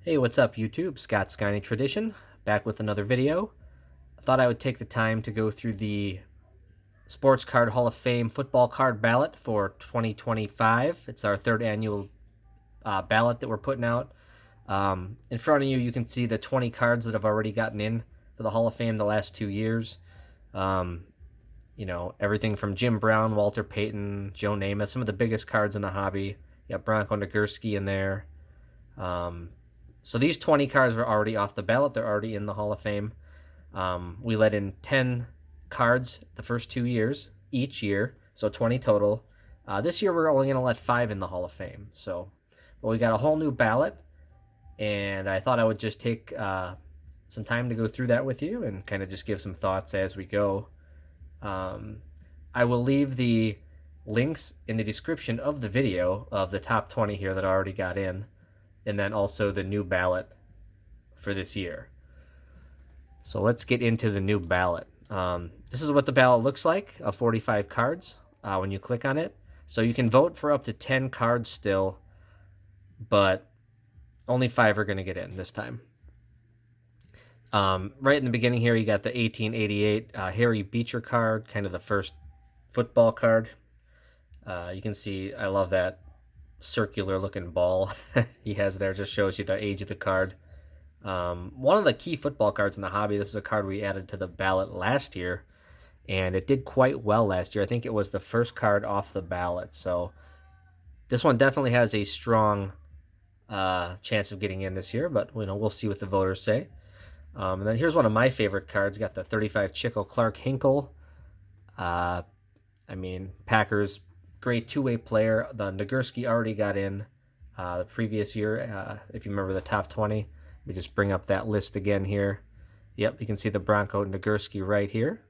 Hey, what's up YouTube? Scott Skyny Tradition, back with another video. I thought I would take the time to go through the Sports Card Hall of Fame football card ballot for 2025. It's our third annual ballot that we're putting out. In front of you, you can see the 20 cards that have already gotten in to the Hall of Fame the last 2 years. Um, everything from Jim Brown, Walter Payton, Joe Namath, some of the biggest cards in the hobby. You got Bronco Nagurski in there. Um, so these 20 cards are already off the ballot. They're already in the Hall of Fame. We let in 10 cards the first 2 years, each year, so 20 total. This year we're only going to let 5 in the Hall of Fame. But we got a whole new ballot, and I thought I would just take some time to go through that with you and kind of just give some thoughts as we go. I will leave the links in the description of the video of the top 20 here that I already got in, and then also the new ballot for this year. So let's get into the new ballot. This is what the ballot looks like of 45 cards when you click on it. So you can vote for up to 10 cards still, but only 5 are going to get in this time. Right in the beginning here, you got the 1888 Harry Beecher card, kind of the first football card. You can see I love that circular looking ball he has there. Just shows you the age of the card. One of the key football cards in the hobby. This is a card we added to the ballot last year, and it did quite well last year. I think it was the first card off the ballot. So this one definitely has a strong chance of getting in this year, but we'll see what the voters say. And then here's one of my favorite cards. Got the 35 Chickle Clark Hinkle. Packers great two-way player. The Nagurski already got in the previous year. If you remember the top 20, we just bring up that list again here. Yep, you can see the Bronco Nagurski right here.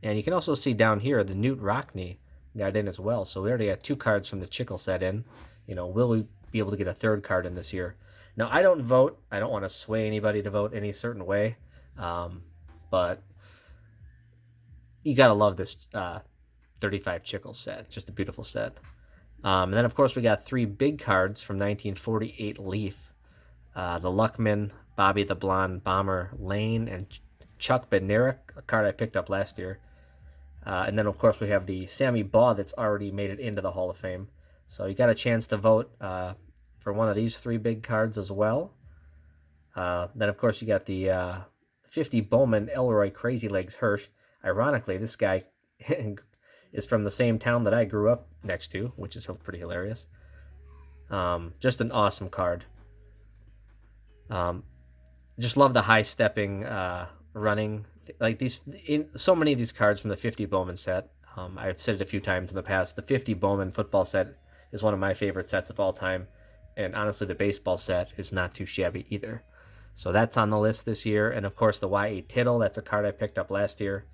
And you can also see down here the Newt Rockne got in as well. So we already got 2 cards from the Chickle set in. Will we be able to get a 3rd card in this year? Now, I don't vote. I don't want to sway anybody to vote any certain way. But you got to love this 35 Chickle set. Just a beautiful set. And then, of course, we got 3 big cards from 1948 Leaf. The Luckman, Bobby the Blonde Bomber Lane, and Chuck Bednarik, a card I picked up last year. And then, of course, we have the Sammy Baugh that's already made it into the Hall of Fame. So you got a chance to vote for one of these 3 big cards as well. Then, of course, you got the 50 Bowman Elroy Crazy Legs Hirsch. Ironically, this guy is from the same town that I grew up next to, which is pretty hilarious. Just an awesome card. Just love the high-stepping running. Like so many of these cards from the 50 Bowman set. I've said it a few times in the past. The 50 Bowman football set is one of my favorite sets of all time. And honestly, the baseball set is not too shabby either. So that's on the list this year. And of course, the Y.A. Tittle, that's a card I picked up last year.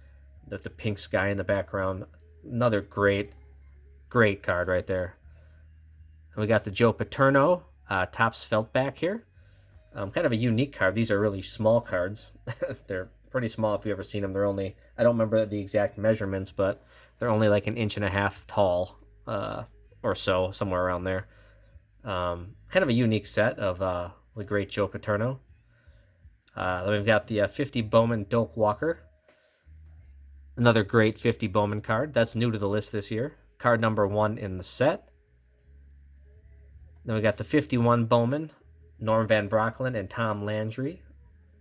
The pink sky in the background. Another great card right there. And we got the Joe Paterno Topps Felt back here. Kind of a unique card. These are really small cards. They're pretty small if you've ever seen them. They're only, I don't remember the exact measurements, but they're only like 1.5 inches tall or so, somewhere around there. Kind of a unique set of the great Joe Paterno. Then we've got the 50 Bowman Doak Walker. Another great 50 Bowman card. That's new to the list this year. Card number 1 in the set. Then we got the 51 Bowman, Norm Van Brocklin and Tom Landry.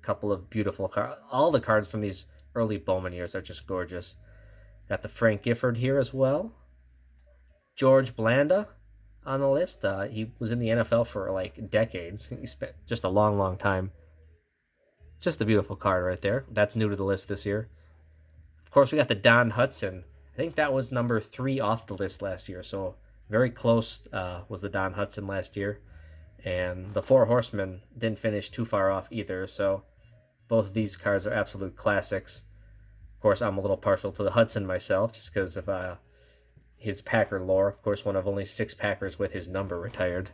A couple of beautiful cards. All the cards from these early Bowman years are just gorgeous. Got the Frank Gifford here as well. George Blanda on the list. He was in the NFL for like decades. He spent just a long time. Just a beautiful card right there. That's new to the list this year. Of course, we got the Don Hudson. I think that was number 3 off the list last year. So very close was the Don Hudson last year. And the 4 Horsemen didn't finish too far off either. So both of these cards are absolute classics. Of course, I'm a little partial to the Hudson myself just because of his Packer lore. Of course, one of only 6 Packers with his number retired.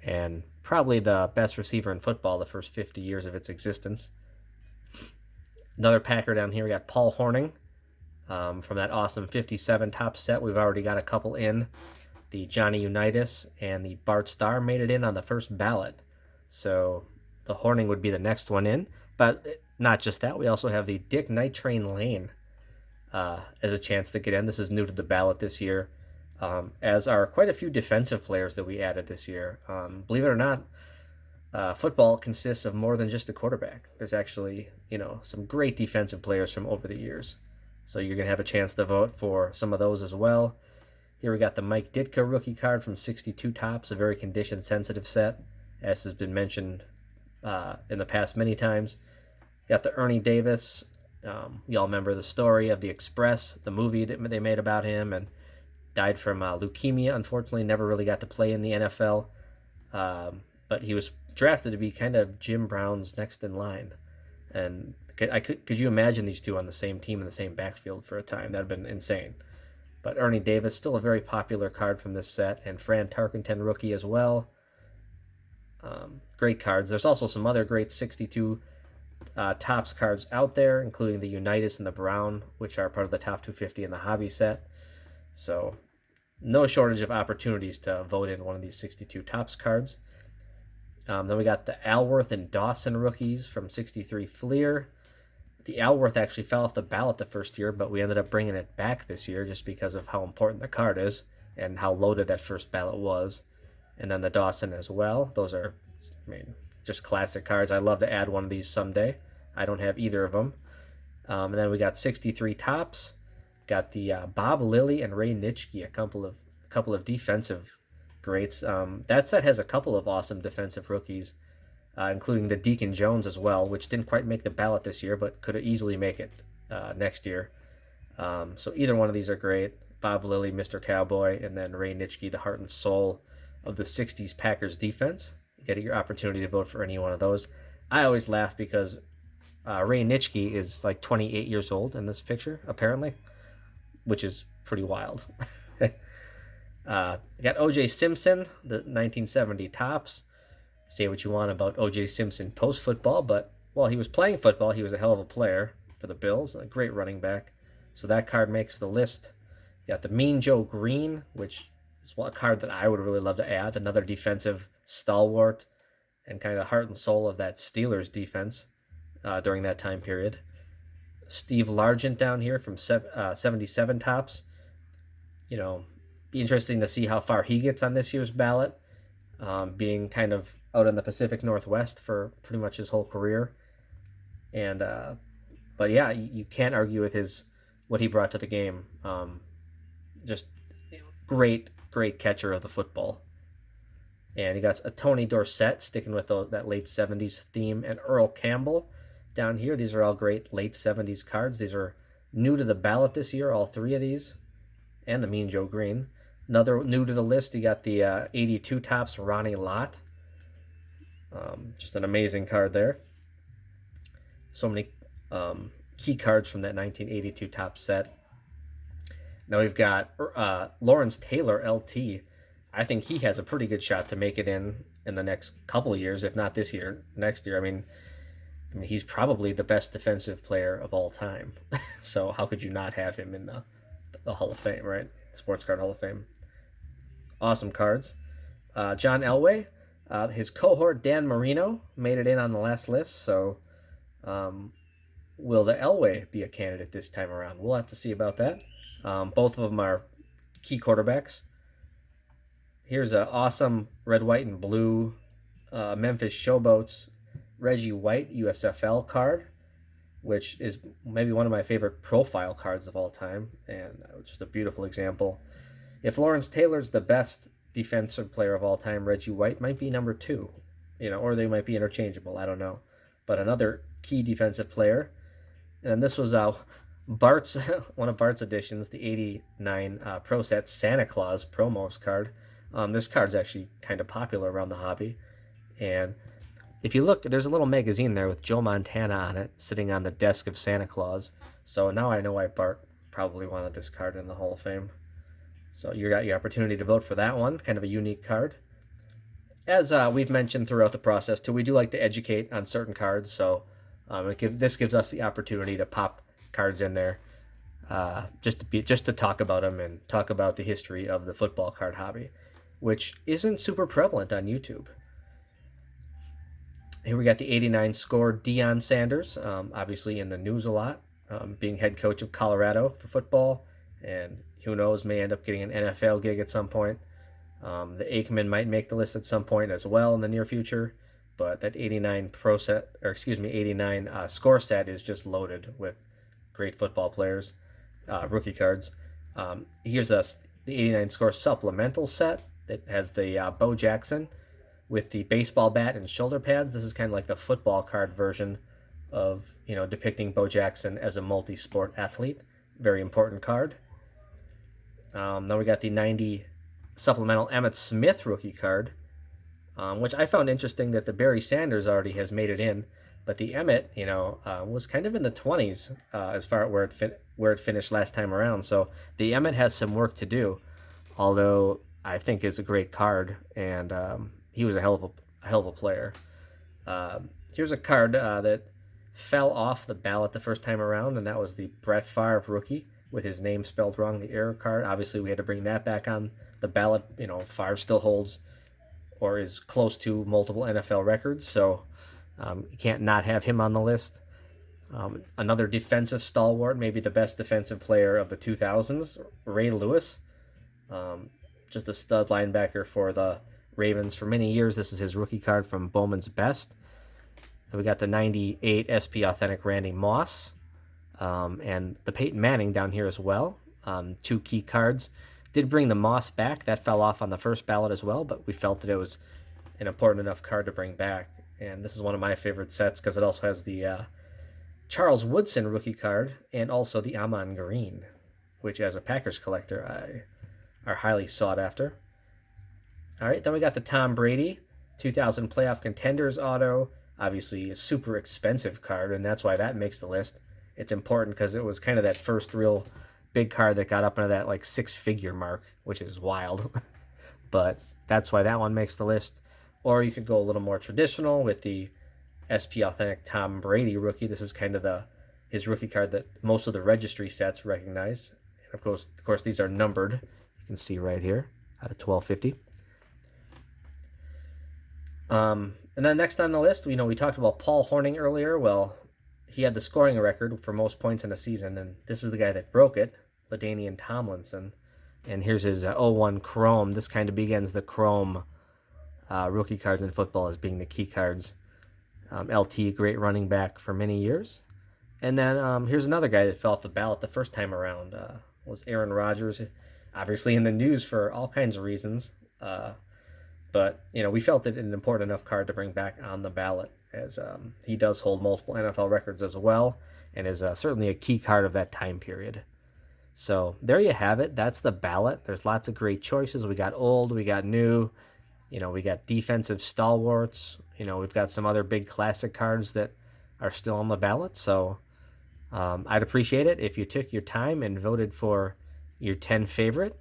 And probably the best receiver in football the first 50 years of its existence. Another Packer down here. We got Paul Hornung from that awesome 57 Topps set. We've already got a couple in. The Johnny Unitas and the Bart Starr made it in on the first ballot. So the Horning would be the next one in. But not just that, we also have the Dick Night Train Lane as a chance to get in. This is new to the ballot this year, as are quite a few defensive players that we added this year. Believe it or not, football consists of more than just a quarterback. There's actually, some great defensive players from over the years. So you're going to have a chance to vote for some of those as well. Here we got the Mike Ditka rookie card from 62 Tops, a very condition-sensitive set, as has been mentioned in the past many times. Got the Ernie Davis. Y'all remember the story of the Express, the movie that they made about him, and died from leukemia. Unfortunately, never really got to play in the NFL, but he was drafted to be kind of Jim Brown's next in line. And could you imagine these two on the same team in the same backfield for a time? That'd have been insane. But Ernie Davis, still a very popular card from this set, and Fran Tarkenton rookie as well. Great cards. There's also some other great 62 Tops cards out there, including the Unitas and the Brown, which are part of the top 250 in the hobby set. So no shortage of opportunities to vote in one of these 62 Tops cards. Then we got the Alworth and Dawson rookies from 63 Fleer. The Alworth actually fell off the ballot the first year, but we ended up bringing it back this year just because of how important the card is and how loaded that first ballot was. And then the Dawson as well. Those are, just classic cards. I'd love to add one of these someday. I don't have either of them. And then we got 63 Tops. Got the Bob Lilly and Ray Nitschke, a couple of defensive greats. That set has a couple of awesome defensive rookies, including the Deacon Jones as well, which didn't quite make the ballot this year, but could easily make it next year. So either one of these are great. Bob Lilly, Mr. Cowboy, and then Ray Nitschke, the heart and soul of the 60s Packers defense. You get your opportunity to vote for any one of those. I always laugh because Ray Nitschke is like 28 years old in this picture, apparently, which is pretty wild. Got O.J. Simpson, the 1970 Tops. Say what you want about O.J. Simpson post-football, but while he was playing football, he was a hell of a player for the Bills, a great running back. So that card makes the list. You got the Mean Joe Green, which is a card that I would really love to add. Another defensive stalwart and kind of heart and soul of that Steelers defense during that time period. Steve Largent down here from 77 Tops. Be interesting to see how far he gets on this year's ballot, being kind of out in the Pacific Northwest for pretty much his whole career. And but yeah, you can't argue with what he brought to the game. Just great catcher of the football. And you got a Tony Dorsett sticking with that late 70s theme, and Earl Campbell down here. These are all great late 70s cards. These are new to the ballot this year, all three of these, and the Mean Joe Green. Another new to the list, you got the 82 Tops Ronnie Lott. Just an amazing card there. So many key cards from that 1982 Topps set. Now we've got Lawrence Taylor, LT. I think he has a pretty good shot to make it in the next couple of years, if not this year, next year. I mean, he's probably the best defensive player of all time. So how could you not have him in the Hall of Fame, right? Sports Card Hall of Fame. Awesome cards. John Elway, his cohort Dan Marino made it in on the last list. So will the Elway be a candidate this time around? We'll have to see about that. Both of them are key quarterbacks. Here's an awesome red, white, and blue Memphis Showboats Reggie White USFL card, which is maybe one of my favorite profile cards of all time, and just a beautiful example. If Lawrence Taylor's the best defensive player of all time, Reggie White might be number 2, or they might be interchangeable. I don't know. But another key defensive player. And this was Bart's one of Bart's editions, the 89 Pro Set Santa Claus promos card. This card's actually kind of popular around the hobby. And if you look, there's a little magazine there with Joe Montana on it, sitting on the desk of Santa Claus. So now I know why Bart probably wanted this card in the Hall of Fame. So you got your opportunity to vote for that one. Kind of a unique card. As we've mentioned throughout the process, too, we do like to educate on certain cards. So this gives us the opportunity to pop cards in there, just to talk about them and talk about the history of the football card hobby, which isn't super prevalent on YouTube. Here we got the 89 score Deion Sanders, obviously in the news a lot, being head coach of Colorado for football, and who knows, may end up getting an NFL gig at some point. The Aikman might make the list at some point as well in the near future, but that 89 pro set, or excuse me, 89 score set is just loaded with great football players, rookie cards. Here's the 89 score supplemental set that has the Bo Jackson with the baseball bat and shoulder pads. This is kind of like the football card version of, depicting Bo Jackson as a multi-sport athlete. Very important card. Now we got the 90 supplemental Emmitt Smith rookie card, which I found interesting that the Barry Sanders already has made it in, but the Emmitt, was kind of in the 20s as far as where it finished last time around. So the Emmitt has some work to do, although I think is a great card, and he was a hell of a player. Here's a card that fell off the ballot the first time around, and that was the Brett Favre rookie with his name spelled wrong, the error card. Obviously, we had to bring that back on the ballot. Favre still holds or is close to multiple NFL records, so you can't not have him on the list. Another defensive stalwart, maybe the best defensive player of the 2000s, Ray Lewis. Just a stud linebacker for the Ravens for many years. This is his rookie card from Bowman's Best. And we got the 98 SP Authentic Randy Moss, and the Peyton Manning down here as well. Two key cards. Did bring the Moss back. That fell off on the first ballot as well, but we felt that it was an important enough card to bring back. And this is one of my favorite sets because it also has the Charles Woodson rookie card and also the Amon Green, which as a Packers collector are highly sought after. All right, then we got the Tom Brady 2000 Playoff Contenders auto. Obviously a super expensive card, and that's why that makes the list. It's important because it was kind of that first real big card that got up into that like 6-figure mark, which is wild. But that's why that one makes the list. Or you could go a little more traditional with the SP Authentic Tom Brady rookie. This is kind of his rookie card that most of the registry sets recognize. And of course, these are numbered. You can see right here out of 1250. And then next on the list, we talked about Paul Hornung earlier. Well, he had the scoring record for most points in a season, and this is the guy that broke it, LaDainian Tomlinson. And here's his 01 Chrome. This kind of begins the Chrome rookie cards in football as being the key cards. LT, great running back for many years. And then here's another guy that fell off the ballot the first time around, was Aaron Rodgers. Obviously in the news for all kinds of reasons. But, we felt it an important enough card to bring back on the ballot, as he does hold multiple NFL records as well, and is certainly a key card of that time period. So there you have it. That's the ballot. There's lots of great choices. We got old, we got new, we got defensive stalwarts. We've got some other big classic cards that are still on the ballot. So I'd appreciate it if you took your time and voted for your 10 favorite.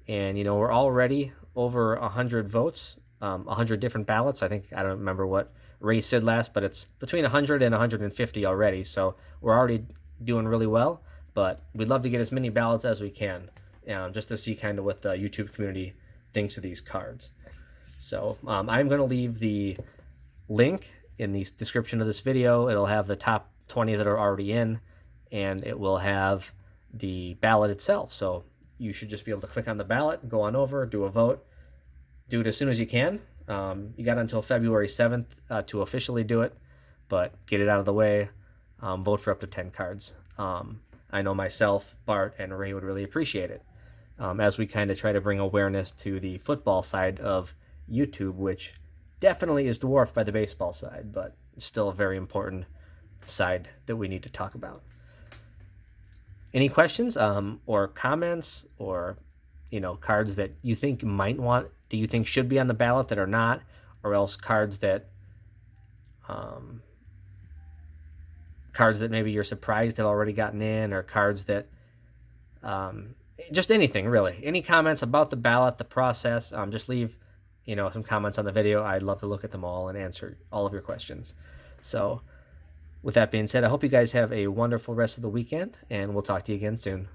And, we're already over 100 votes, 100 different ballots. I don't remember what Ray said last, but it's between 100 and 150 already. So we're already doing really well, but we'd love to get as many ballots as we can, just to see kind of what the YouTube community thinks of these cards. So I'm going to leave the link in the description of this video. It'll have the top 20 that are already in, and it will have the ballot itself. So you should just be able to click on the ballot, go on over, do a vote. Do it as soon as you can. You got until February 7th to officially do it, but get it out of the way. Vote for up to 10 cards. I know myself, Bart, and Ray would really appreciate it, as we kind of try to bring awareness to the football side of YouTube, which definitely is dwarfed by the baseball side, but still a very important side that we need to talk about. Any questions or comments, or cards that you think do you think should be on the ballot that are not, or else cards that maybe you're surprised have already gotten in, or cards that just anything really. Any comments about the ballot, the process, just leave some comments on the video. I'd love to look at them all and answer all of your questions. So with that being said, I hope you guys have a wonderful rest of the weekend, and we'll talk to you again soon.